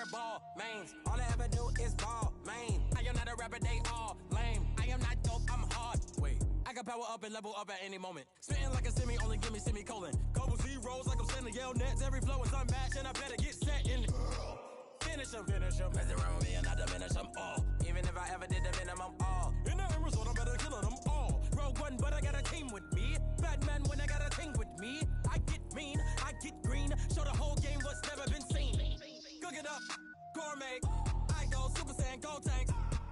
wear ball mains. All I ever do is ball, man. I am not a rapper, they all lame. I am not dope, I'm hard. Wait, I can power up and level up at any moment. Spitting like a semi, only give me semicolon. Couple zeros like I'm sending yell nets. Every flow is unmatched, and I better get set in. Finish them. Mess around with me and I diminish them all. Even if I ever did the minimum, all. In the end result, I'm better killing them all. Rogue One, but I got a team with me. Batman when I got a team with me. I get mean, I get green. Show the whole game what's never been seen. Cook it up, gourmet. I go Super Saiyan, go tank.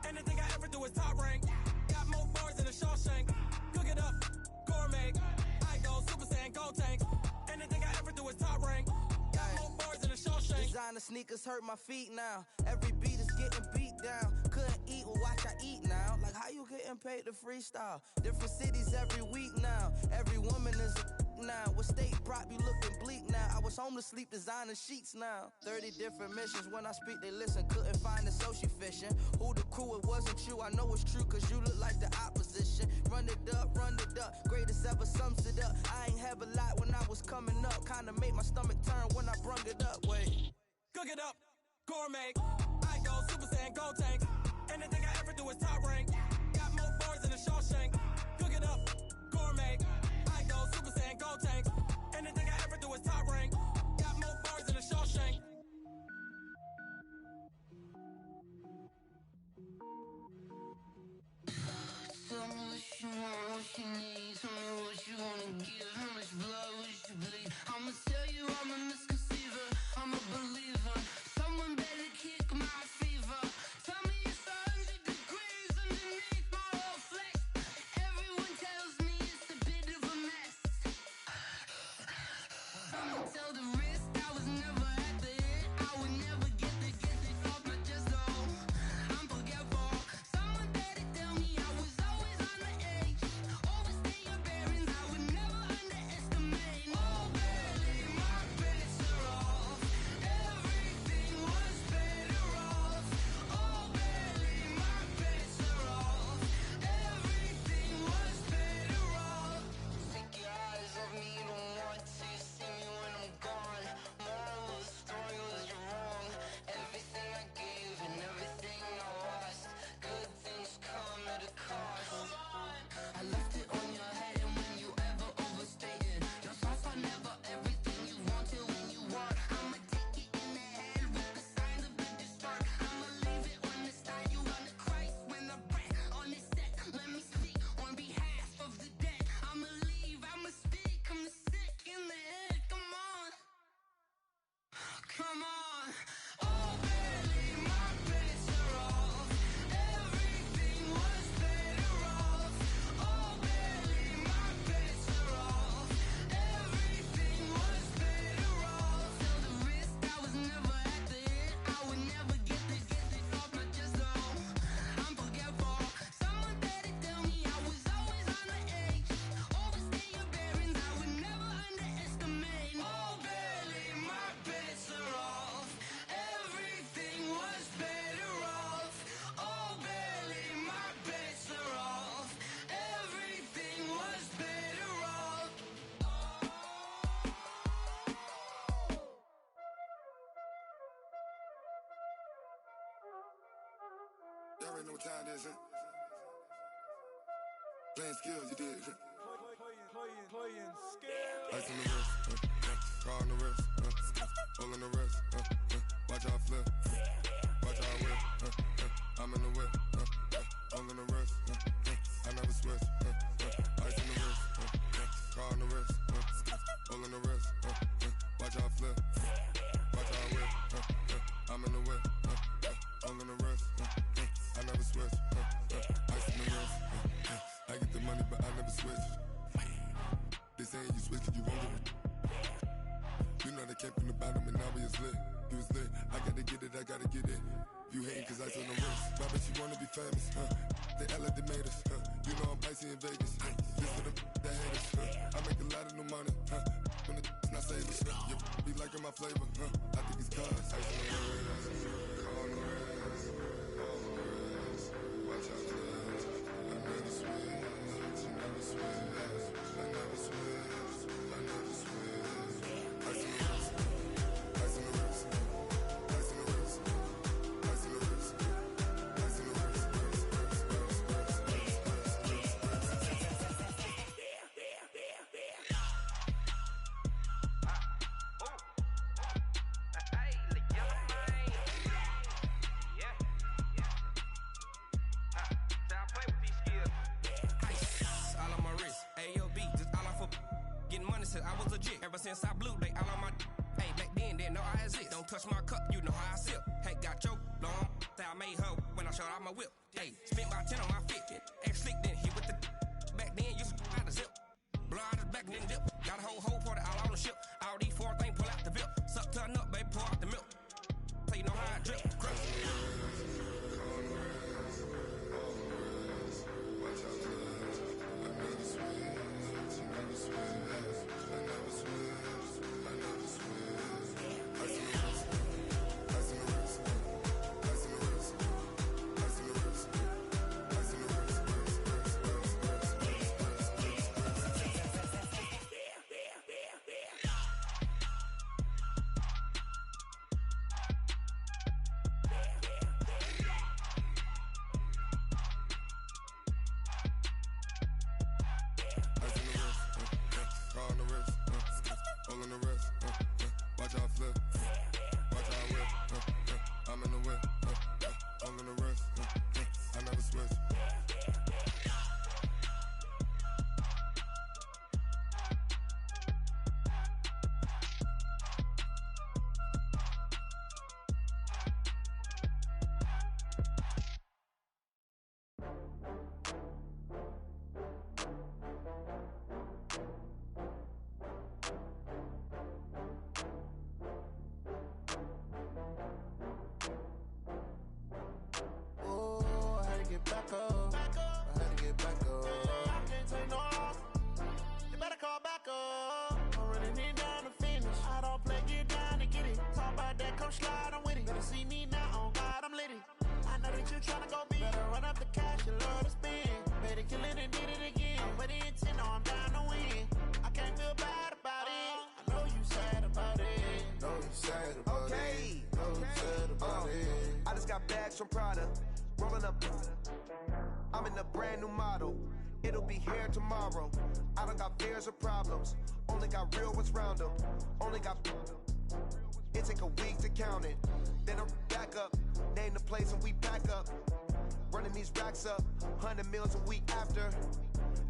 Anything I ever do is top rank. Got more bars than a Shawshank. Cook it up, gourmet. I go Super Saiyan, go tank. Anything I ever do is top rank. Got more bars than a Shawshank. Designer sneakers hurt my feet now. Every beat is getting beat down. Couldn't eat, well watch I eat now. Like how you getting paid to freestyle? Different cities every week now. Every woman is a now. With state prop, you looking bleak now. I was home to sleep designing sheets now. 30 different missions. When I speak, they listen. Couldn't find it, so she fishing. Who the crew, it wasn't you. I know it's true, cause you look like the opposition. Run it up. Greatest ever sums it up. I ain't have a lot when I was coming up. Kinda made my stomach turn when I brung it up. Wait. Cook it up, gourmet. I go Super Saiyan, go tank. Anything I ever do is top rank. Got more bars than a Shawshank. Cook it up, gourmet. I go Super Saiyan, go tank. Anything I ever do is top rank. Got more bars than a Shawshank. Tell me what you want, what you need. Tell me what you wanna give. How much blood would you bleed? I'ma tell you I'm a misconceiver. I'm a believer. Someone better kick my fever. Tell me it's 100 degrees underneath my whole flesh. Everyone tells me it's a bit of a mess. I'ma tell the risk I was never at the end. I would never get it off my chest though. I'm forgetful. Someone better tell me I was always on the edge. Overstay your bearings, I would never underestimate. Oh barely, my bets are off. Everything was better off. Oh barely, my bets are off. Everything was better off. Take your eyes off me, you don't want to see me when I'm gone. Moral of the story was you're wrong. Everything I gave and everything I lost. Good things come at a cost. I left it on your head, and when you ever overstated, your thoughts are never everything you wanted when you want. I'ma take it in the head with the signs of a distort. I'ma leave it on the side. You on the Christ when the breath on the set. Let me speak on behalf of the dead. I'ma leave, I'ma speak. I'm the sick in the head. Come on, come on. Oh, barely, my bets are off. Everything was better off. Oh, barely, my bets are off. Everything was better off. Tell the risk I was never at the end. I would never get it off my chest though. I'm forgetful. Someone better tell me I was always on the edge. Overstay your bearings, I would never underestimate. Oh, barely, my bets are off. Everything was better off. Oh, barely, my bets are off. Everything was better off. You already know what time it is, huh? Playing skills, you did. Playing scale. Ice on the wrist, car on the wrist, hole in the wrist, watch how I flip, watch how I whip, I'm in the whip, hole in the wrist, I never switch, ice on the wrist, car on the wrist, hole in the wrist, watch how I flip, watch how I whip, I'm in the whip, hole in the wrist, I never switch, ice on the wrist, I get the money but I never switch. They saying you switch cause you won't get it. You know they came from the bottom and now we is lit. You was lit, I gotta get it, I gotta get it. You hating cause ice on the wrist. Why bet you wanna be famous, They act like they made us, You know I'm icy in Vegas, This for the that hate us, I make a lot of new money, When the not saving, You be liking my flavor, I think it's cause ice on the wrist, on the wrist, on the wrist. Watch out for this, I never switch, I never switch. I never switch, I never switch. Ice on the wrist, ice on the wrist, ice on the wrist. since I blew, they all on my. Hey, back then, didn't know I exist. Don't touch my cup, you know how I sip. Hey, got your long. That I made her when I showed out my whip. Hey, spent about 10 on my fit. Ass slick, then hit with the. Back then, used to out the zip. Blow out the back, then dip. Got a whole party all on the ship. All these 4 things, pull out the VIP. Suck, turn up, baby, pour out the milk. So you know how I drip. Crush. Back up. I had to get back up. I can't take no loss. You better call back up. I'm running it down to finish. I don't play, get down to get it. Talk about that, come slide, I'm with it. Better see me now, on God, I'm litty. I know that you tryna go big. Better run up the cash, you love to spend. Better kill it and did it again. I'm with the intent, no, I'm down to win. I can't feel bad about it. I know you sad about it. Know you sad about it. Know you sad about it. I just got bags from Prada. Rolling up. I'm in a brand new model. It'll be here tomorrow. I don't got fears or problems. Only got real ones round them. Only got. It take a week to count it. Then I'm back up. Name the place and we back up. Running these racks up. 100 meals a week after.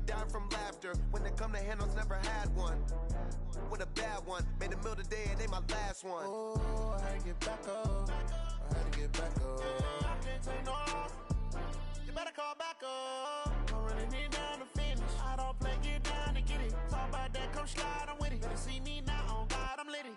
Down from laughter. When they come to handles, never had one. With a bad one. Made a meal today and they my last one. Oh, I had to get back up. I had to get back up. I can't take no loss. You better call back up. I'm running it down to finish. I don't play, get down to get it. Talk about that, come slide, I'm with it. Better see me now, on God, I'm litty.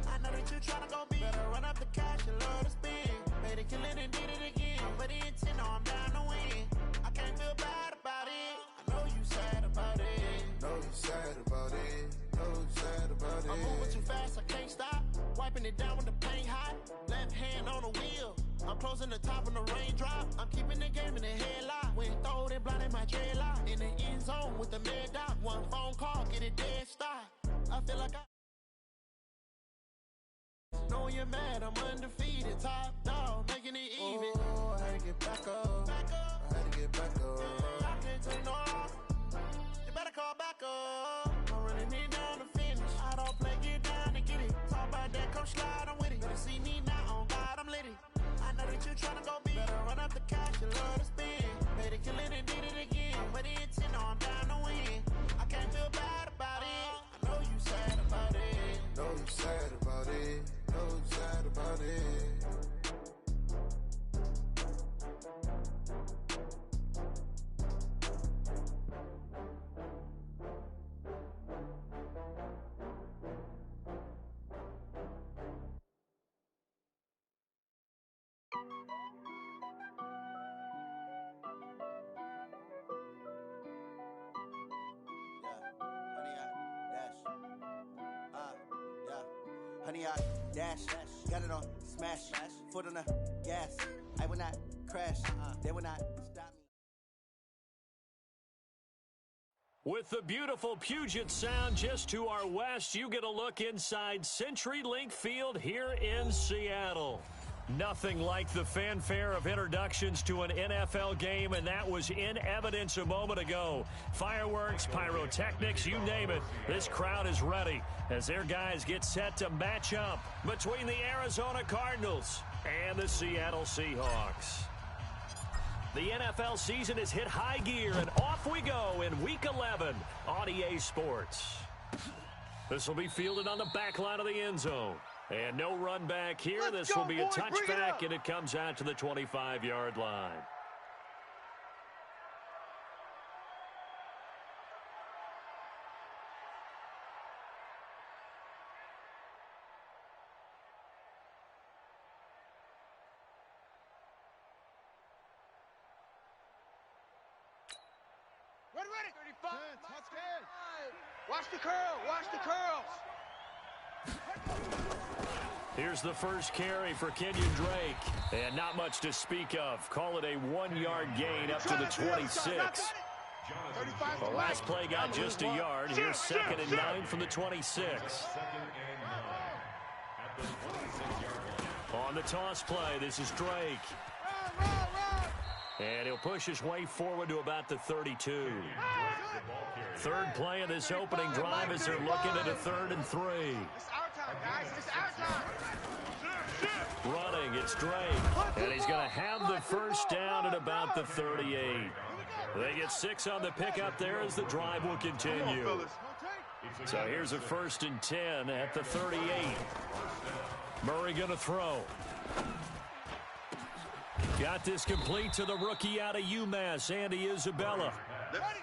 I know that you tryna go big. Better run up the cash, you love to spend. Made it, kill it, and did it again. But the intent, no, I'm down to win. I can't feel bad about it. I know you sad about it. Know you sad about it. Know you sad about it. I'm moving too fast, I can't stop. Wiping it down when the paint hot. Left hand on the wheel. I'm closing the top when the raindrop. I'm keeping the game in the headlock. When throwed and blinded my dreadlock. In the end zone with the mad dot. One phone call, get it dead stop. I feel like I. Knowing you're mad, I'm undefeated. Top dog, making it even. Oh, I had to get back up. I had to get back up. I can't take no loss. You better call back up. I'm running it down to finish. I don't play, get down to get it. Talk about that, come slide, I'm with it. Better see me now, on God, I'm litty. I know that you tryna go big. Better run up the cash, you love to spend. Made it, kill it, and did it again. But the intent, no, I'm down to win. I can't feel bad about it. I know you sad about it. Know you sad about it. Know you sad about it. Honey, I dash, got it on smash, foot on the gas. I will not crash, they will not stop me. With the beautiful Puget Sound just to our west, you get a look inside CenturyLink Field here in Seattle. Nothing like the fanfare of introductions to an NFL game, and that was in evidence a moment ago. Fireworks, pyrotechnics, you name it. This crowd is ready as their guys get set to match up between the Arizona Cardinals and the Seattle Seahawks. The NFL season has hit high gear, and off we go in Week 11 on EA Sports. This will be fielded on the back line of the end zone. And no run back here. This will be a touchback, and it comes out to the 25-yard line. Ready. 35. Watch the curl. Watch the curls. Here's the first carry for Kenyon Drake. And not much to speak of. Call it a 1-yard gain up to the 26. The last play got just a yard. Here's 2nd and 9 from the 26. On the toss play, this is Drake. And he'll push his way forward to about the 32. Third play of this opening drive as they're looking at a 3rd and 3. It's our time, guys. It's our time. Running, it's Drake. And he's going to have the first down at about the 38. They get 6 on the pickup there as the drive will continue. So here's a 1st and 10 at the 38. Murray going to throw. Got this complete to the rookie out of UMass, Andy Isabella.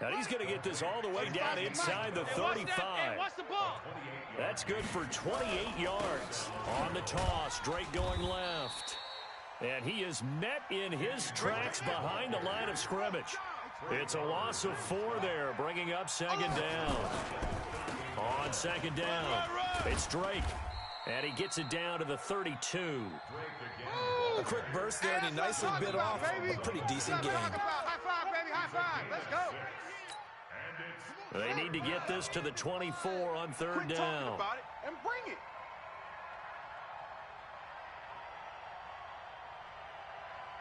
And he's going to get this all the way down inside the 35. That's good for 28 yards. On the toss, Drake going left. And he is met in his tracks behind the line of scrimmage. It's a loss of 4 there, bringing up 2nd down. On 2nd down, it's Drake. And he gets it down to the 32. A quick burst there, and he nicely bit off a pretty decent game. High five, baby, high five. Let's go. They need to get this to the 24 on 3rd down. About it and bring it.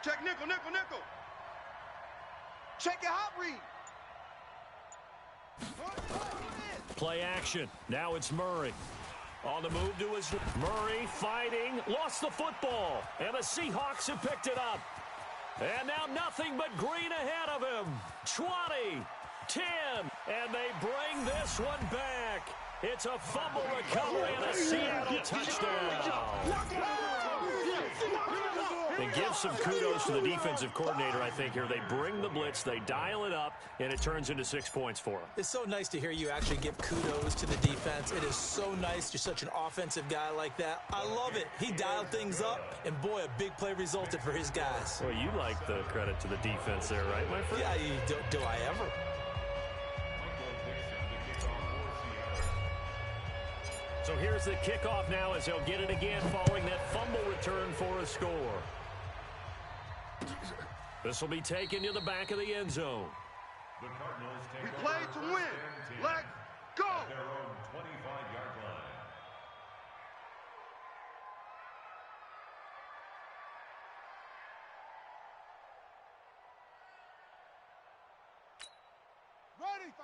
Check nickel. Check your hot read. Play action. Now it's Murray. On the move to his Murray fighting, lost the football, and the Seahawks have picked it up. And now nothing but green ahead of him. 20, 10, and they bring this one back. It's a fumble recovery and a Seattle touchdown. And give some kudos to the defensive coordinator, I think, here. They bring the blitz, they dial it up, and it turns into 6 points for them. It's so nice to hear you actually give kudos to the defense. It is so nice. You're such an offensive guy like that. I love it. He dialed things up, and boy, a big play resulted for his guys. Well, you like the credit to the defense there, right, my friend? Yeah, do I ever? So here's the kickoff now as they'll get it again following that fumble return for a score. This will be taken to the back of the end zone. We played to win. Let's go.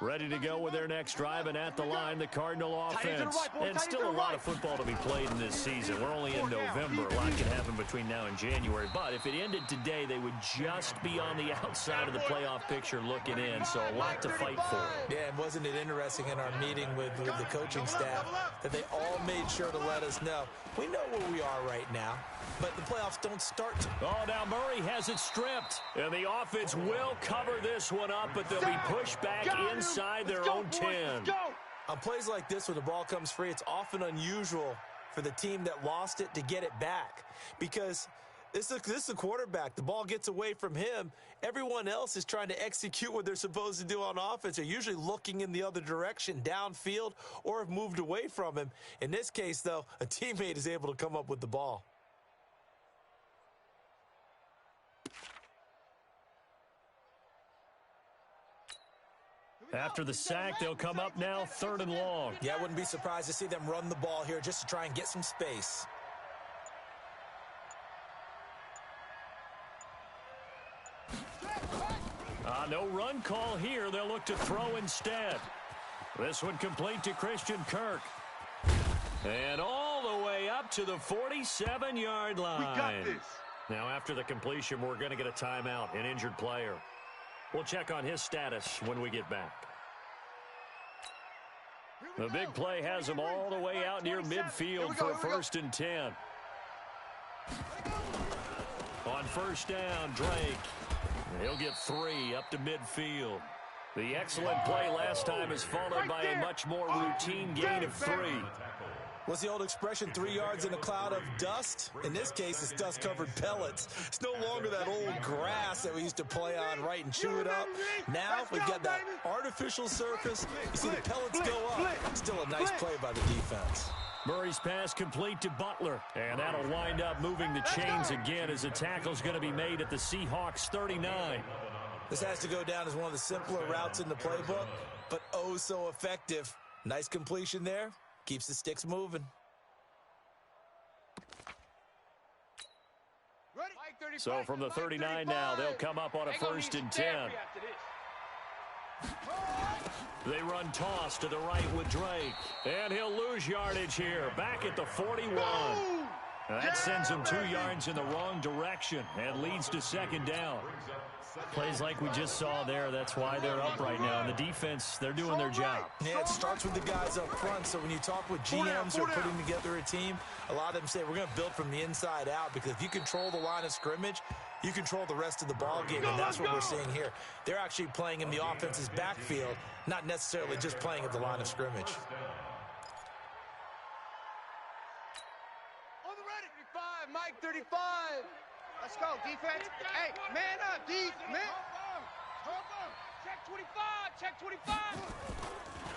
Ready to go with their next drive, and at the line, the Cardinal offense. And still a lot of football to be played in this season. We're only in November. A lot can happen between now and January. But if it ended today, they would just be on the outside of the playoff picture looking in. So a lot to fight for. Yeah, and wasn't it interesting in our meeting with the coaching staff that they all made sure to let us know, we know where we are right now, but the playoffs don't start. Oh, now Murray has it stripped. And the offense will cover this one up, but they'll be pushed back inside their own 10. On plays like this where the ball comes free, it's often unusual for the team that lost it to get it back. Because this is a quarterback. The ball gets away from him. Everyone else is trying to execute what they're supposed to do on offense. They're usually looking in the other direction, downfield, or have moved away from him. In this case, though, a teammate is able to come up with the ball. After the sack, they'll come up now 3rd and long. Yeah, I wouldn't be surprised to see them run the ball here just to try and get some space. No run call here. They'll look to throw instead. This one complete to Christian Kirk. And all the way up to the 47-yard line. We got this. Now, after the completion, we're going to get a timeout, an injured player. We'll check on his status when we get back. The big play has him all the way out near midfield for a 1st and 10. On 1st down, Drake. He'll get 3 up to midfield. The excellent play last time is followed by a much more routine gain of 3. What's the old expression, 3 yards in a cloud of dust? In this case, it's dust-covered pellets. It's no longer that old grass that we used to play on, right, and chew it up. Now we've got that artificial surface. You see the pellets go up. Still a nice play by the defense. Murray's pass complete to Butler, and that'll wind up moving the chains again as the tackle's going to be made at the Seahawks 39. This has to go down as one of the simpler routes in the playbook, but oh so effective. Nice completion there. Keeps the sticks moving. So from the 39 now, they'll come up on a 1st and 10. They run toss to the right with Drake. And he'll lose yardage here. Back at the 41. That sends him 2 yards in the wrong direction and leads to 2nd down. Plays like we just saw there, that's why they're up right now. And the defense, they're doing their job. Yeah, it starts with the guys up front. So when you talk with GMs who are putting together a team, a lot of them say we're going to build from the inside out, because if you control the line of scrimmage, you control the rest of the ball game, and that's what we're seeing here. They're actually playing in the offense's backfield, not necessarily just playing at the line of scrimmage. On the ready. 35, Mike, 35. Let's go, defense. Hey, man up, D. Man. Check 25, check 25.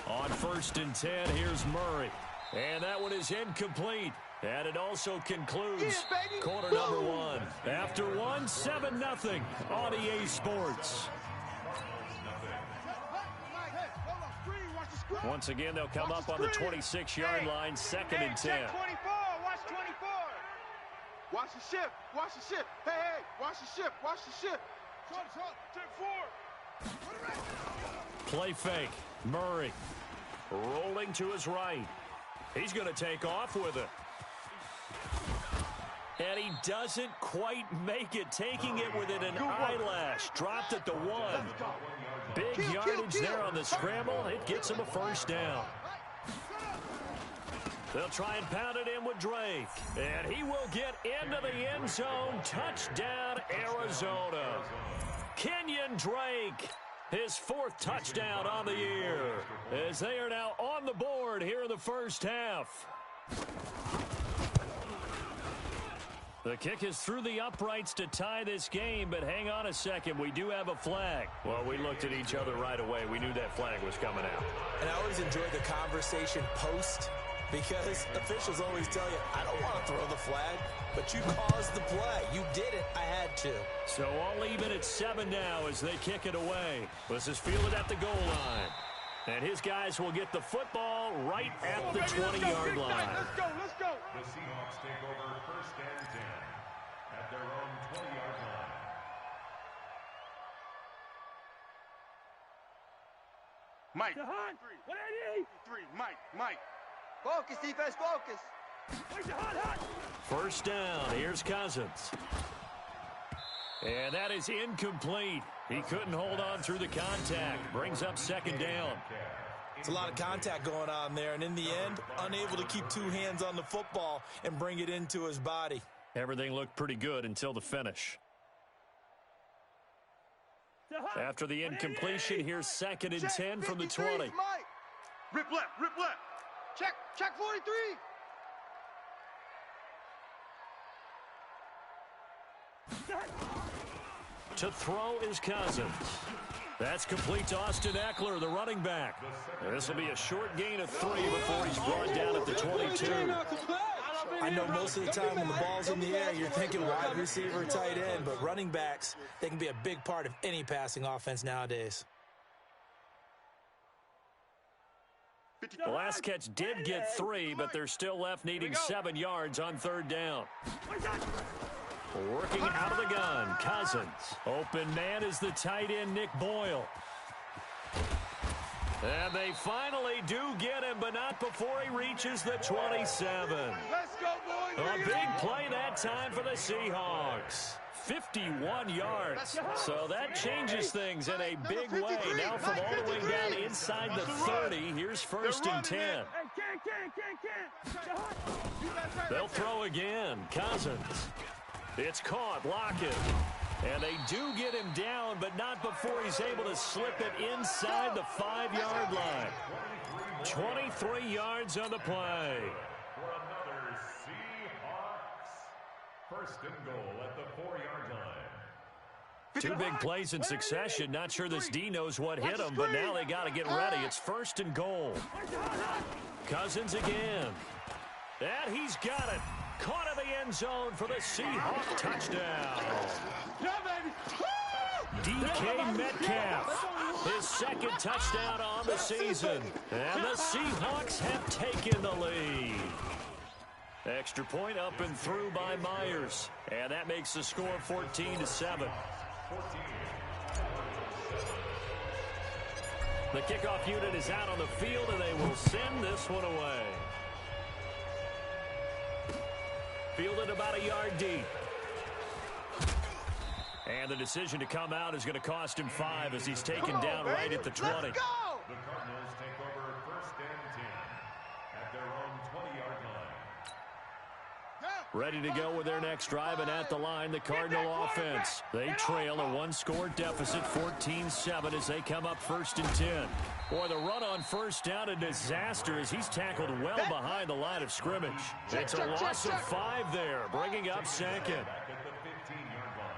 On 1st and 10, here's Murray. And that one is incomplete. And it also concludes quarter number 1. After 1, 7-0 on EA Sports. Once again, they'll come up on the 26-yard line, 2nd and 10. Check 24, watch 24. Watch the shift, watch the shift. Hey, hey, watch the shift, watch the shift. Check 4. Play fake. Murray rolling to his right. He's going to take off with it. And he doesn't quite make it, taking it within an eyelash. Dropped at the 1. Big yardage there on the scramble. It gets him a 1st down. They'll try and pound it in with Drake. And he will get into the end zone. Touchdown, Arizona. Kenyon Drake, his 4th touchdown on the year, as they are now on the board here in the 1st half. The kick is through the uprights to tie this game, but hang on a second. We do have a flag. Well, we looked at each other right away. We knew that flag was coming out. And I always enjoy the conversation post, because officials always tell you, I don't want to throw the flag, but you caused the play. You did it. I had to. So all even at 7 now as they kick it away. This is fielded at the goal line. And his guys will get the football right at the 20-yard line. Let's go, let's go. The Seahawks take over 1st and 10 at their own 20-yard line. Mike. 3, Mike. Focus, defense, focus. 1st down. Here's Cousins. And that is incomplete. He couldn't hold on through the contact. Brings up 2nd down. It's a lot of contact going on there, and in the end, unable to keep 2 hands on the football and bring it into his body. Everything looked pretty good until the finish. After the incompletion, here's 2nd and 10 from the 20. Mike. Rip left. Check 43. To throw is Cousins. That's complete to Austin Eckler, the running back. This will be a short gain of 3 before he's brought down at the 22. I know most of the time when the ball's in the air, you're thinking wide receiver, tight end, but running backs, they can be a big part of any passing offense nowadays. The last catch did get 3, but they're still left needing 7 yards on 3rd down. Working out of the gun, Cousins. Open man is the tight end, Nick Boyle. And they finally do get him, but not before he reaches the 27. Let's go, boys. A big play that time for the Seahawks. 51 yards. So that changes things in a big way. Now from all the way down inside the 30, here's 1st and 10. They'll throw again. Cousins. It's caught. Lockett. And they do get him down, but not before he's able to slip it inside the 5-yard line. 23 yards on the play. For another Seahawks. 1st and goal at the 4-yard line. Two big plays in succession. Not sure this D knows what hit him, but now they got to get ready. It's 1st and goal. Cousins again. And he's got it. Caught in the end zone for the Seahawks touchdown. DK Metcalf, his 2nd touchdown on the season. And the Seahawks have taken the lead. Extra point up and through by Myers. And that makes the score 14-7. The kickoff unit is out on the field, and they will send this one away. Fielded about a yard deep. And the decision to come out is going to cost him 5 as he's taken down right at the 20. The Cardinals take over 1st and 10 at their own 20-yard line. Ready to go with their next drive, and at the line, the Cardinal offense. They trail a 1-score deficit, 14-7, as they come up 1st and 10. Boy, the run on 1st down, a disaster as he's tackled well behind the line of scrimmage. It's a loss of 5 there, bringing up 2nd. Back at the 15-yard line.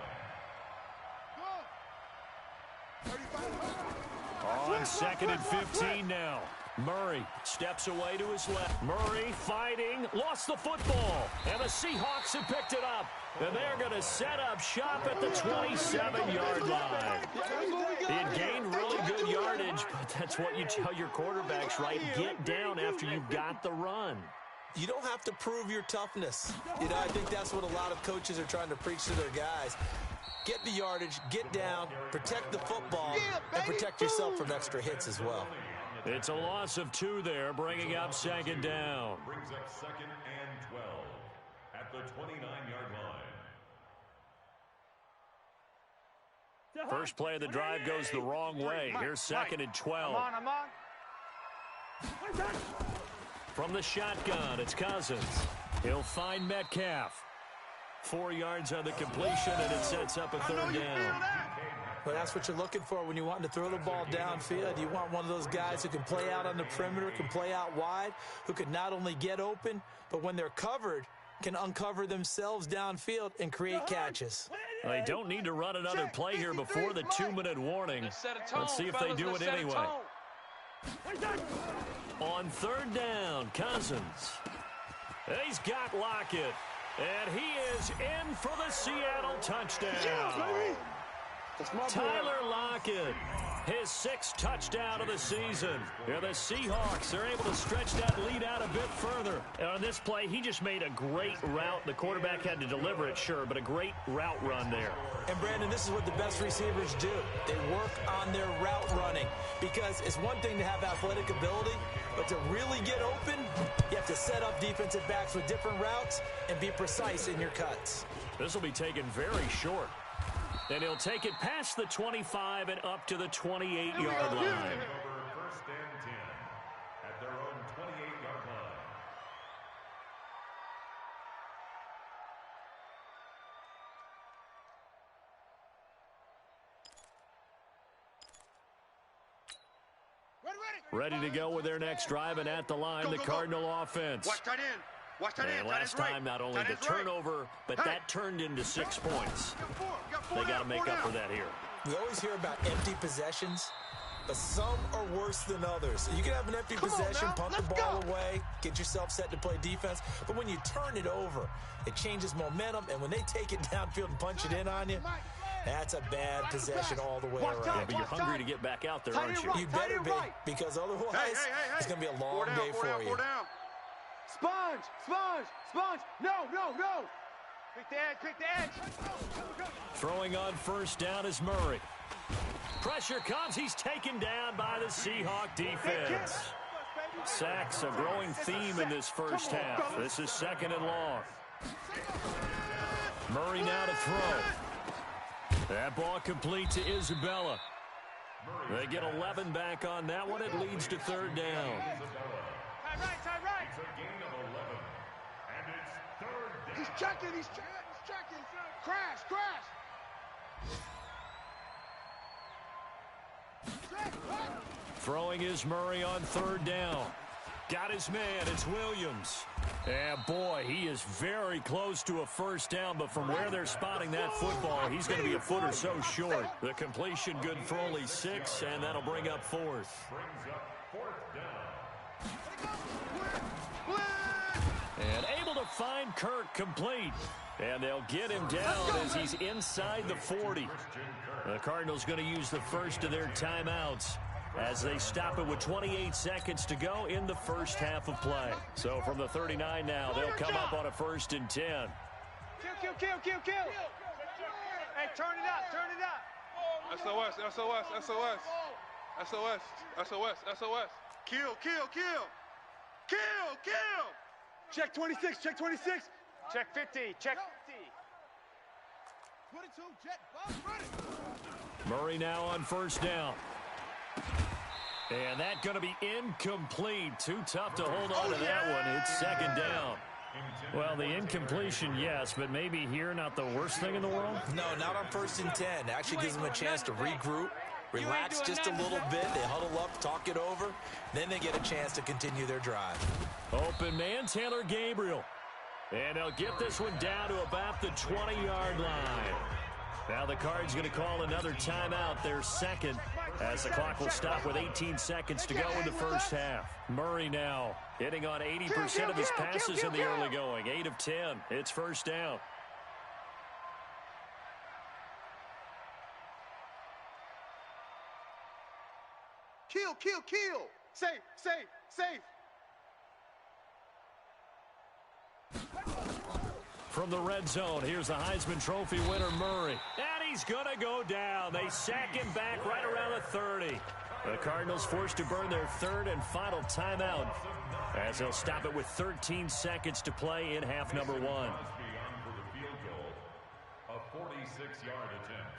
On 2nd and 15 now. Murray steps away to his left. Murray fighting, lost the football, and the Seahawks have picked it up. And they're going to set up shop at the 27-yard line. It gained really good yardage, but that's what you tell your quarterbacks, right? Get down after you've got the run. You don't have to prove your toughness. You know, I think that's what a lot of coaches are trying to preach to their guys. Get the yardage, get down, protect the football, and protect yourself from extra hits as well. It's a loss of 2 there, bringing up 2nd down. Brings up 2nd and 12 at the 29-yard line. First play of the drive goes the wrong way. Here's 2nd and 12. I'm on. From the shotgun, it's Cousins. He'll find Metcalf. 4 yards on the completion, and it sets up a 3rd down. Well, that's what you're looking for when you want to throw the ball downfield. You want one of those guys who can play out on the perimeter, can play out wide, who can not only get open, but when they're covered, can uncover themselves downfield and create catches. They don't need to run another play here before the 2-minute warning. Let's see if they do it anyway. On 3rd down, Cousins. He's got Lockett, and he is in for the Seattle touchdown. Tyler Lockett, his 6th touchdown of the season. And the Seahawks are able to stretch that lead out a bit further. And on this play, he just made a great route. The quarterback had to deliver it, sure, but a great route run there. And, Brandon, this is what the best receivers do. They work on their route running because it's one thing to have athletic ability, but to really get open, you have to set up defensive backs with different routes and be precise in your cuts. This will be taken very short. And he'll take it past the 25 and up to the 28-yard line. Over 1st and 10 at their own 28-yard line. Ready to go with their next drive, and at the line, the Cardinal offense. Watch that in. Watch that in. And last time, not only the turnover, but that turned into 6 points. They got to make up for that here. We always hear about empty possessions, but some are worse than others. You can have an empty possession, punt the ball away, get yourself set to play defense, but when you turn it over, it changes momentum, and when they take it downfield and punch it in on you, that's a bad possession all the way around. Yeah, but you're hungry to get back out there, aren't you? You better be, because otherwise, it's going to be a long day for you. Sponge. No. Quick the edge. Throwing on 1st down is Murray. Pressure comes. He's taken down by the Seahawk defense. Sacks, a growing theme in this first half. This is 2nd and long. Murray now to throw. That ball complete to Isabella. They get 11 back on that one. It leads to third down. Time right. It's a gain of 11. And it's third down. He's checking. Crash. Throwing is Murray on third down. Got his man. It's Williams. And boy, he is very close to a first down, but from where they're spotting that football, he's going to be a foot or so short. The completion good for only 6, and that'll bring up fourth. Brings up fourth down. And able to find Kirk complete. And they'll get him down as he's inside the 40. The Cardinals going to use the first of their timeouts as they stop it with 28 seconds to go in the first half of play. So from the 39 now, they'll come up on a 1st and 10. Kill. Hey, turn it up. SOS. Kill. Check 26. Check 50. 22, jet, ball, ready. Murray now on first down. And that going to be incomplete. Too tough to hold on to that one. It's second down. Well, the incompletion, yes, but maybe here not the worst thing in the world? No, not on 1st and 10. Actually gives them a chance to regroup, relax just a little bit. They huddle up, talk it over. Then they get a chance to continue their drive. Open man, Taylor Gabriel. And they'll get this one down to about the 20-yard line. Now the Cards going to call another timeout, their second, as the clock will stop with 18 seconds to go in the first half. Murray now hitting on 80% of his passes in the early going. 8 of 10. It's first down. Kill. Safe. From the red zone, here's the Heisman Trophy winner, Murray. And he's going to go down. They sack him back right around the 30. The Cardinals forced to burn their third and final timeout as they'll stop it with 13 seconds to play in half number 1. For the field goal, a 46-yard attempt.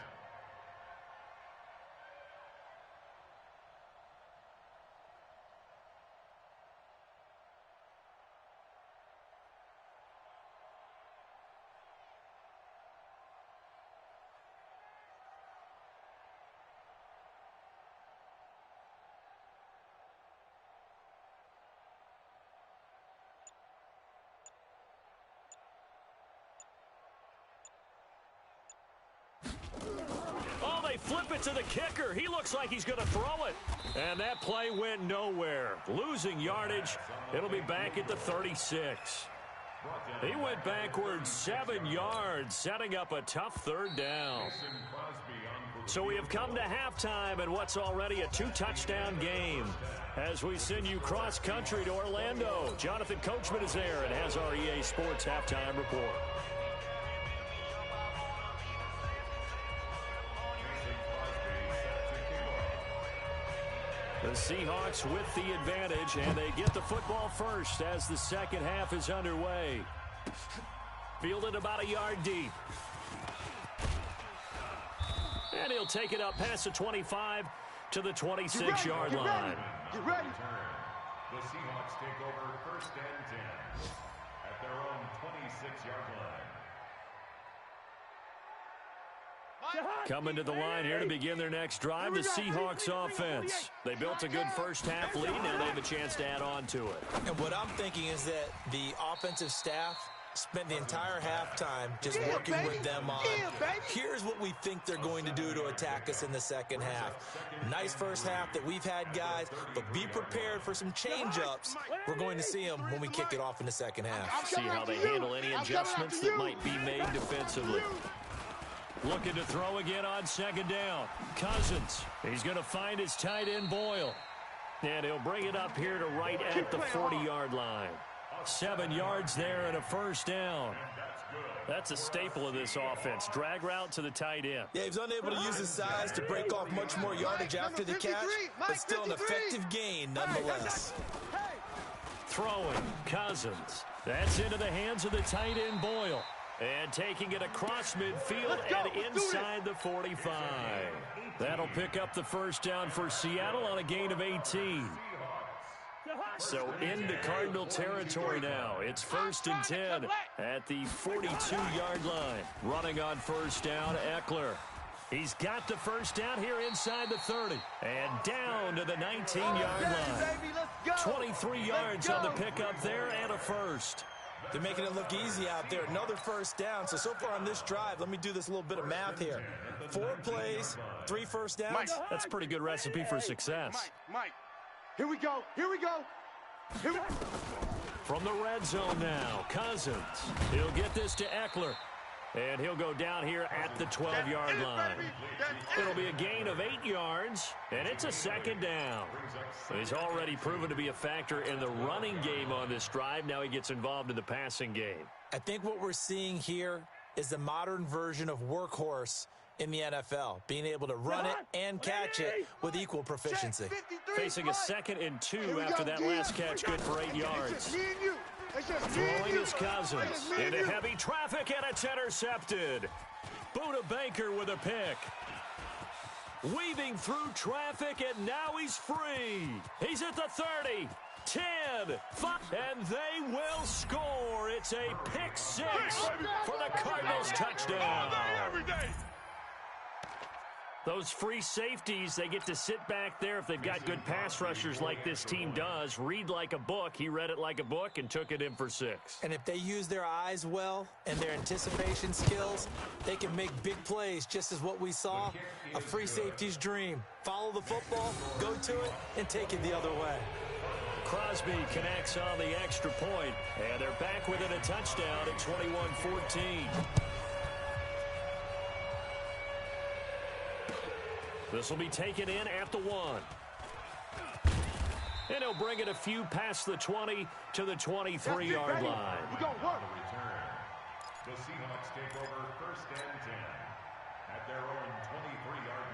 Oh, they flip it to the kicker. He looks like he's going to throw it. And that play went nowhere. Losing yardage. It'll be back at the 36. He went backwards 7 yards, setting up a tough third down. So we have come to halftime in what's already a 2-touchdown game. As we send you cross-country to Orlando, Jonathan Coachman is there and has our EA Sports halftime report. The Seahawks with the advantage, and they get the football first as the second half is underway. Fielded about a yard deep. And he'll take it up past the 25 to the 26-yard line. Get ready. The Seahawks take over 1st and 10 at their own 26-yard line. Coming to the line here to begin their next drive, the Seahawks offense. They built a good first half lead. Now they have a chance to add on to it. And what I'm thinking is that the offensive staff spent the entire halftime just working with them on, here's what we think they're going to do to attack us in the second half. Nice first half that we've had, guys, but be prepared for some change-ups. We're going to see them when we kick it off in the second half. See how they handle any adjustments that might be made defensively. Looking to throw again on second down. Cousins. He's going to find his tight end, Boyle. And he'll bring it up here to right at the 40-yard line. 7 yards there and a first down. That's a staple of this offense. Drag route to the tight end. Yeah, he's unable to use his size to break off much more yardage after the catch, but still an effective gain nonetheless. Throwing, Cousins. That's into the hands of the tight end, Boyle. And taking it across midfield and inside the 45. That'll pick up the first down for Seattle on a gain of 18. So into Cardinal territory now. It's 1st and 10 at the 42-yard line. Running on first down, Eckler. He's got the first down here inside the 30. And down to the 19-yard line. 23 yards on the pickup there and a first. They're making it look easy out there. Another first down. So far on this drive, let me do this little bit of math here. 4 plays, 3 first downs. Mike, that's a pretty good recipe for success. Mike, here we go. From the red zone now, Cousins. He'll get this to Eckler. And he'll go down here at the 12-yard line. It'll be a gain of 8 yards, and it's a second down. He's already proven to be a factor in the running game on this drive. Now he gets involved in the passing game. I think what we're seeing here is the modern version of workhorse in the NFL, being able to run it and catch it with equal proficiency. Facing a 2nd and 2 after that last catch, good for 8 yards. Throwing is Cousins into heavy traffic, and it's intercepted. Buda Baker with a pick. Weaving through traffic, and now he's free. He's at the 30, 10, 5, and they will score. It's a pick 6 for the Cardinals touchdown. Those free safeties, they get to sit back there if they've got good pass rushers like this team does. Read like a book. He read it like a book and took it in for 6. And if they use their eyes well and their anticipation skills, they can make big plays, just as what we saw, a free safety's dream. Follow the football, go to it, and take it the other way. Crosby connects on the extra point, and they're back within a touchdown at 21-14. This will be taken in at the 1. And he'll bring it a few past the 20 to the 23-yard line. We're going to work. The Seahawks take over 1st and 10 at their own 23-yard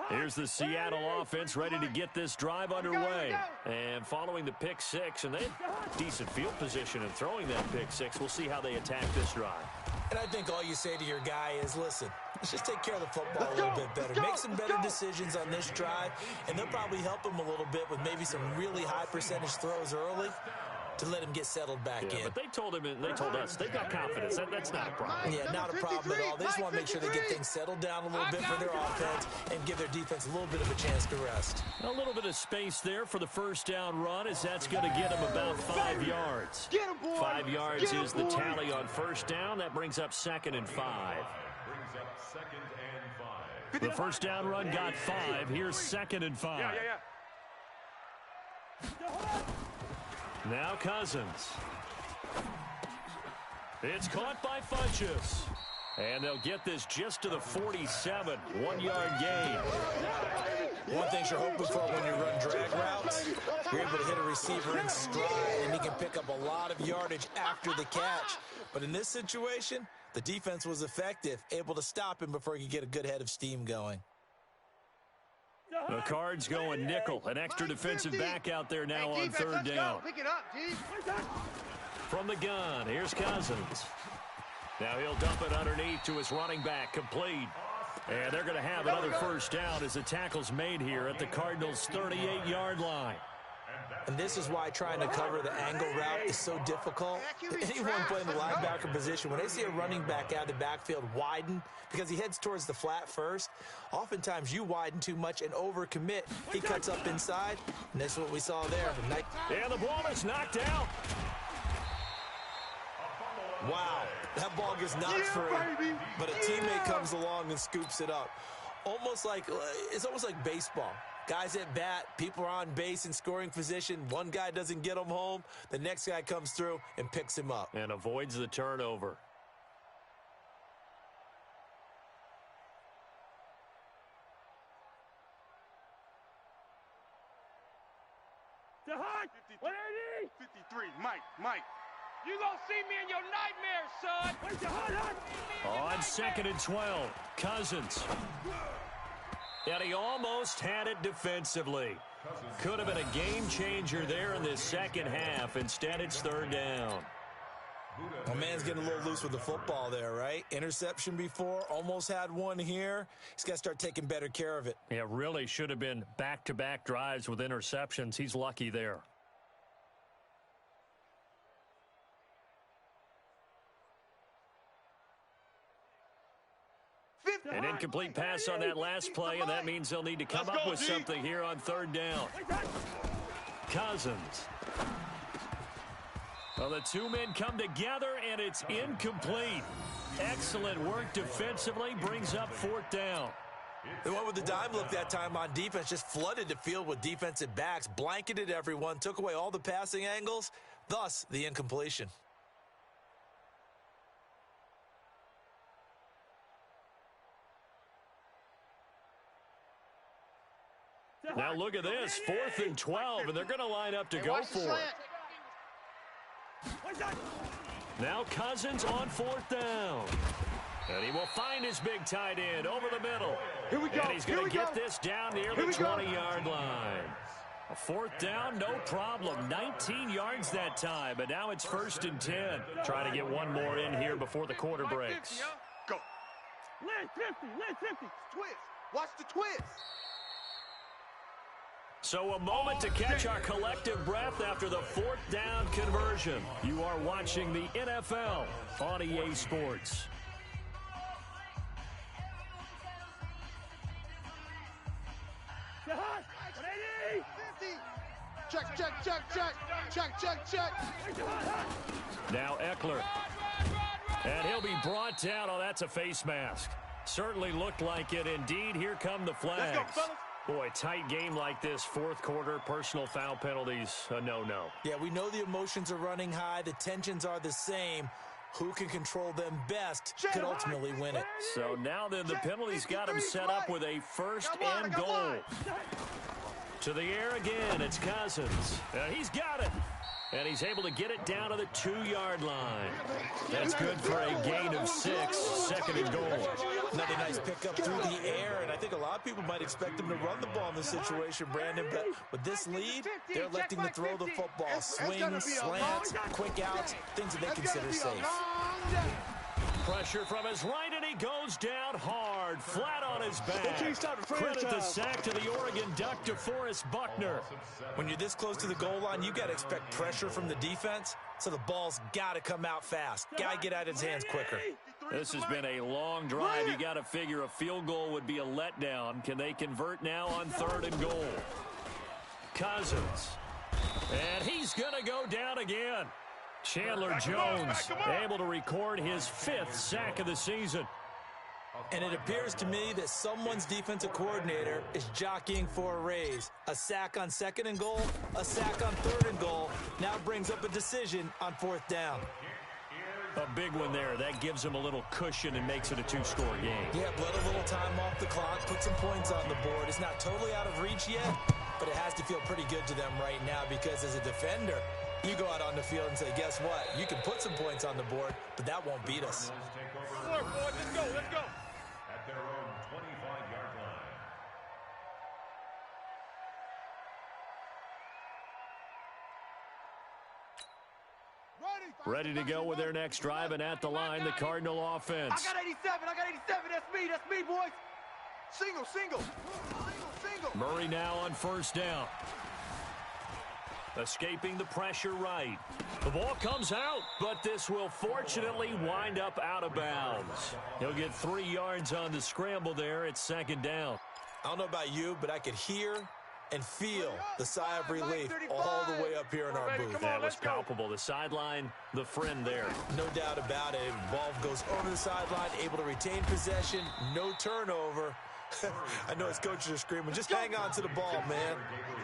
line. Here's the Seattle offense ready to get this drive underway. And following the pick 6, and they had decent field position in throwing that pick 6. We'll see how they attack this drive. And I think all you say to your guy is, listen, let's just take care of the football a little bit better. Make some better decisions on this drive, and they'll probably help him a little bit with maybe some really high percentage throws early to let him get settled back in. But they told him, and they told us, they've got confidence. That's not a problem. Yeah, not a problem at all. They just want to make sure they get things settled down a little bit for their offense and give their defense a little bit of a chance to rest. A little bit of space there for the first down run, as that's going to get him about 5 yards. 5 yards is the tally on first down. That brings up 2nd and 5. The first down run got 5. Here's 2nd and 5. Now Cousins. It's caught by Funchess. And they'll get this just to the 47. 1-yard gain. One thing you're hoping for when you run drag routes, you're able to hit a receiver in stride, and he can pick up a lot of yardage after the catch. But in this situation, the defense was effective, able to stop him before he could get a good head of steam going. The Cards going nickel. An extra defensive back out there now on 3rd down. Pick it up, D. From the gun, here's Cousins. Now he'll dump it underneath to his running back, complete. And they're going to have another first down as the tackle's made here at the Cardinals' 38-yard line. And this is why trying to cover the angle route is so difficult. Anyone playing the linebacker position, when they see a running back out of the backfield widen, because he heads towards the flat first, oftentimes you widen too much and overcommit. He cuts up inside, and that's what we saw there. And the ball is knocked out. Wow, that ball gets knocked free, but a teammate comes along and scoops it up. It's almost like baseball. Guys at bat, people are on base in scoring position. One guy doesn't get him home. The next guy comes through and picks him up. And avoids the turnover. The hot! 53, Mike. You gonna see me in your nightmares, son! Where's the hot? On 2nd and 12, Cousins. And he almost had it defensively. Could have been a game changer there in this second half. Instead, it's 3rd down. Well, man's getting a little loose with the football there, right? Interception before, almost had one here. He's got to start taking better care of it. Yeah, really should have been back-to-back drives with interceptions. He's lucky there. An incomplete pass on that last play, and that means they'll need to come up with something here on third down. Cousins. Well, the two men come together, and it's incomplete. Excellent work defensively, brings up fourth down. They went with the dime look that time on defense, just flooded the field with defensive backs, blanketed everyone, took away all the passing angles, thus the incompletion. Now look at this, 4th and 12, and they're going to line up to go for it. Now Cousins on 4th down. And he will find his big tight end over the middle. Here we go. And he's going to get this down near the 20-yard line. A 4th down, no problem. 19 yards that time, but now it's 1st and 10. Trying to get one more in here before the quarter breaks. Go. Land 50. Twist. Watch the twist. So a moment to catch our collective breath after the 4th down conversion. You are watching the NFL on EA Sports. Check. Now Eckler. And he'll be brought down. Oh, that's a face mask. Certainly looked like it. Indeed, here come the flags. Let's go, fellas. Boy, tight game like this, 4th quarter, personal foul penalties, a no-no. Yeah, we know the emotions are running high. The tensions are the same. Who can control them best could ultimately win it. So now then, the penalties got him set up with a 1st and goal. To the air again, it's Cousins. He's got it. And he's able to get it down to the 2-yard line. That's good for a gain of 6, 2nd and goal. Another nice pickup through the air, and I think a lot of people might expect him to run the ball in this situation, Brandon, but with this lead, they're electing to throw the football. Swings, slants, quick outs, things that they consider safe. Pressure from his right, and he goes down hard, flat on his back. Credit the sack to the Oregon Duck, DeForest Buckner. When you're this close to the goal line, you got to expect pressure from the defense, so the ball's got to come out fast. Got to get out of his hands quicker. This has been a long drive. You got to figure a field goal would be a letdown. Can they convert now on 3rd and goal? Cousins. And he's going to go down again. Chandler Jones able to record his 5th sack of the season. And it appears to me that someone's defensive coordinator is jockeying for a raise. A sack on 2nd and goal, a sack on 3rd and goal, now brings up a decision on 4th down. A big one there. That gives him a little cushion and makes it a 2-score game. Yeah, bled a little time off the clock, put some points on the board. It's not totally out of reach yet, but it has to feel pretty good to them right now because as a defender, you go out on the field and say, guess what? You can put some points on the board, but that won't beat us. Let's go. At their own 25-yard line. Ready to go with their next drive, and at the line, the Cardinal offense. I got 87. That's me, boys. Single. Murray now on 1st down. Escaping the pressure right. The ball comes out, but this will fortunately wind up out of bounds. He'll get 3 yards on the scramble there. It's 2nd down. I don't know about you, but I could hear and feel the sigh of relief all the way up here in our booth. That was palpable. The sideline, the friend there. No doubt about it. Ball goes over the sideline, able to retain possession, no turnover. I know his coaches are screaming, just hang on to the ball, man.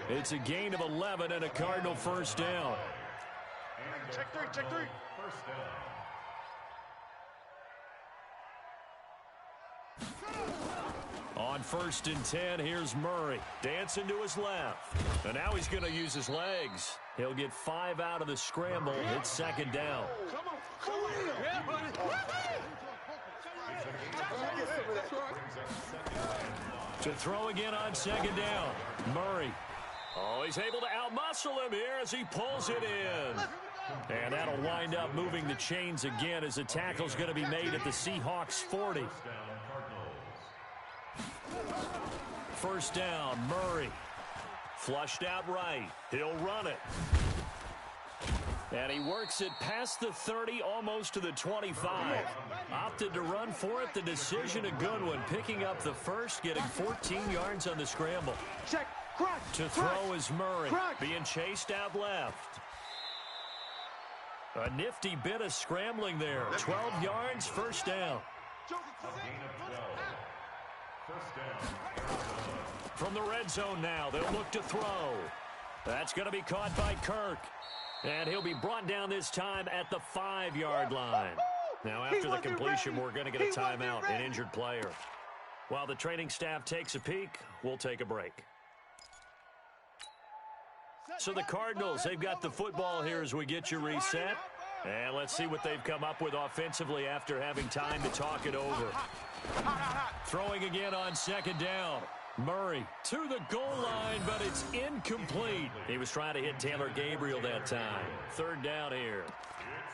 It's a gain of 11 and a Cardinal 1st down. Check three. 1st down. On 1st and 10, here's Murray. Dancing to his left. And now he's going to use his legs. He'll get 5 out of the scramble. It's 2nd down. Come on. Yeah, buddy. To throw again on 2nd down. Murray. Oh, he's able to outmuscle him here as he pulls it in. And that'll wind up moving the chains again as the tackle's going to be made at the Seahawks 40. First down, Murray. Flushed out right. He'll run it. And he works it past the 30, almost to the 25. Opted to run for it. The decision a good one. Picking up the first, getting 14 yards on the scramble. Check. Crack. To throw is Murray. Being chased out left. A nifty bit of scrambling there. 12 yards, first down. From the red zone now, they'll look to throw. That's going to be caught by Kirk. And he'll be brought down this time at the 5-yard line. Now, after the completion, we're going to get a timeout, an injured player. While the training staff takes a peek, we'll take a break. So the Cardinals, they've got the football here as we get you reset. And let's see what they've come up with offensively after having time to talk it over. Throwing again on second down. Murray to the goal line, but it's incomplete. He was trying to hit Taylor Gabriel that time. Third down here.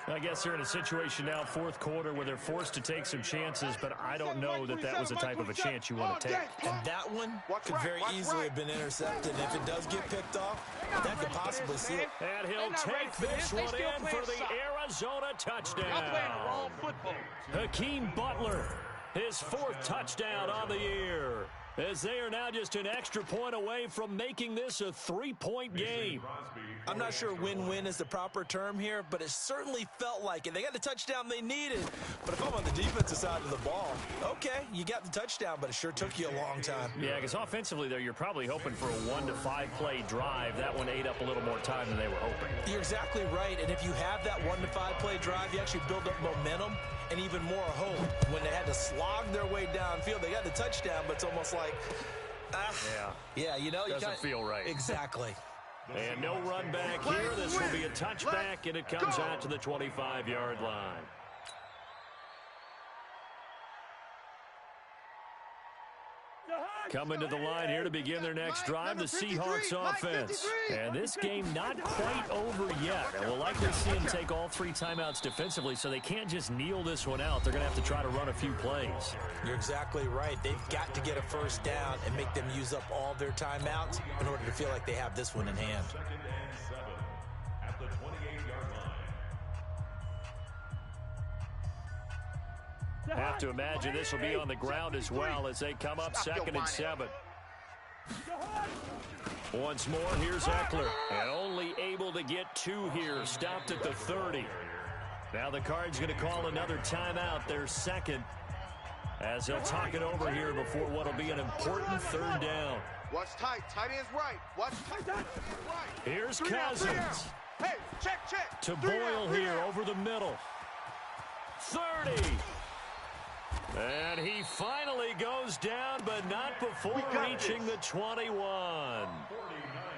I guess they're in a situation now, fourth quarter, where they're forced to take some chances, but I don't know that that was the type of a chance you want to take. And that one could very easily have been intercepted. If it does get picked off, that could possibly seal it. And he'll take this one in for the Arizona touchdown. Hakeem Butler, his 4th touchdown on the year, as they are now just an extra point away from making this a 3-point game. I'm not sure win-win is the proper term here, but it certainly felt like it. They got the touchdown they needed, but if I'm on the defensive side of the ball, okay, you got the touchdown, but it sure took you a long time. Yeah, because offensively, though, you're probably hoping for a 1 to 5 play drive. That one ate up a little more time than they were hoping. You're exactly right, and if you have that 1 to 5 play drive, you actually build up momentum and even more hope. When they had to slog their way downfield, they got the touchdown, but it's almost like, yeah, you know, doesn't feel right. Exactly. And no run back here. This will be a touchback, and it comes out to the 25-yard line. Coming to the line here to begin their next drive, the Seahawks offense. And this game not quite over yet. And we'll likely see them take all 3 timeouts defensively, so they can't just kneel this one out. They're going to have to try to run a few plays. You're exactly right. They've got to get a first down and make them use up all their timeouts in order to feel like they have this one in hand. 2nd and 7 at the 28-yard line. Have to imagine this will be on the ground as well as they come up 2nd and 7. Once more, here's Eckler. And only able to get 2 here. Stopped at the 30. Now the Cards going to call another timeout, their 2nd, as they'll talk it over here before what will be an important 3rd down. Watch tight. Tight end's right. Watch tight. Right. Here's Cousins. Hey, check. To Boyle here over the middle. 30. And he finally goes down, but not before reaching the 21.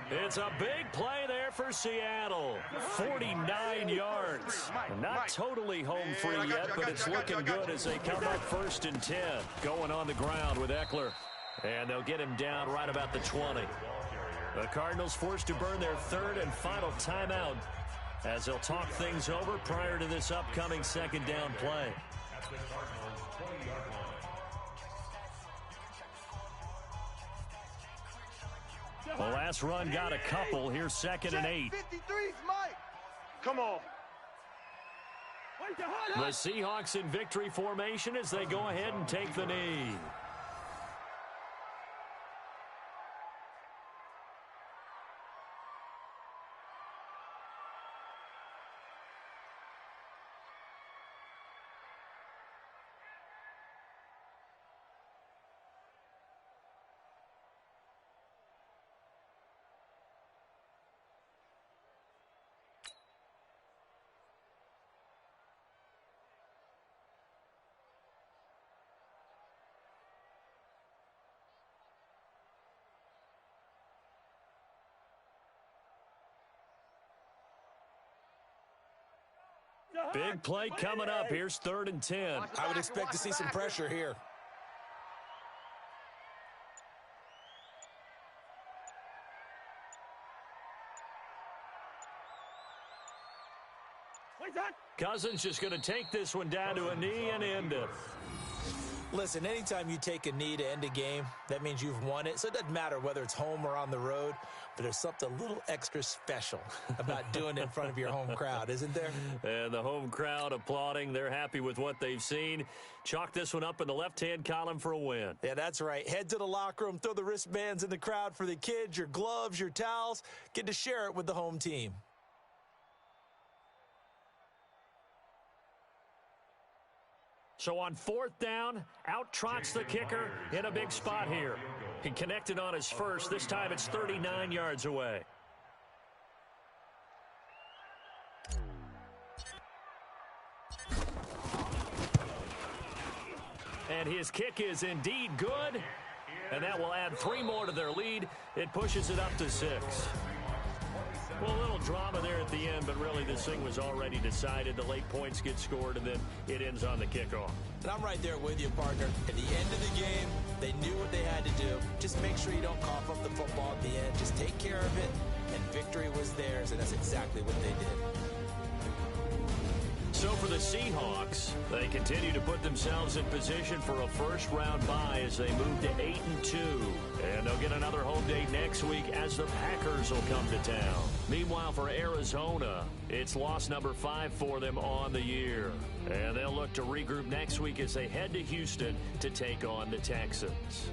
It's a big play there for Seattle. 49 yards. Not totally home free yet, but it's looking good as they come up 1st and 10. Going on the ground with Eckler. And they'll get him down right about the 20. The Cardinals forced to burn their 3rd and final timeout as they'll talk things over prior to this upcoming 2nd down play. The last run got a couple. Here's 2nd and 8. 53's Mike. Come on. The Seahawks in victory formation as they go ahead and take the knee. Big play coming up. Here's 3rd and 10. I would expect to see some pressure here. Cousins just going to take this one down to a knee and end it. Listen, anytime you take a knee to end a game, that means you've won it. So it doesn't matter whether it's home or on the road, but there's something a little extra special about doing it in front of your home crowd, isn't there? And the home crowd applauding. They're happy with what they've seen. Chalk this one up in the left-hand column for a win. Yeah, that's right. Head to the locker room, throw the wristbands in the crowd for the kids, your gloves, your towels. Get to share it with the home team. So on 4th down, out trots the kicker in a big spot here. He connected on his first. This time it's 39 yards away. And his kick is indeed good. And that will add 3 more to their lead. It pushes it up to 6. Well, a little drama there at the end, but really this thing was already decided. The late points get scored, and then it ends on the kickoff. And I'm right there with you, partner. At the end of the game, they knew what they had to do. Just make sure you don't cough up the football at the end. Just take care of it, and victory was theirs, and that's exactly what they did. So for the Seahawks, they continue to put themselves in position for a first-round bye as they move to 8-2. And they'll get another home date next week as the Packers will come to town. Meanwhile, for Arizona, it's loss number 5 for them on the year. And they'll look to regroup next week as they head to Houston to take on the Texans.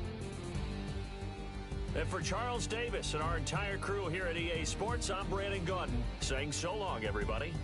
And for Charles Davis and our entire crew here at EA Sports, I'm Brandon Gaudin saying so long, everybody.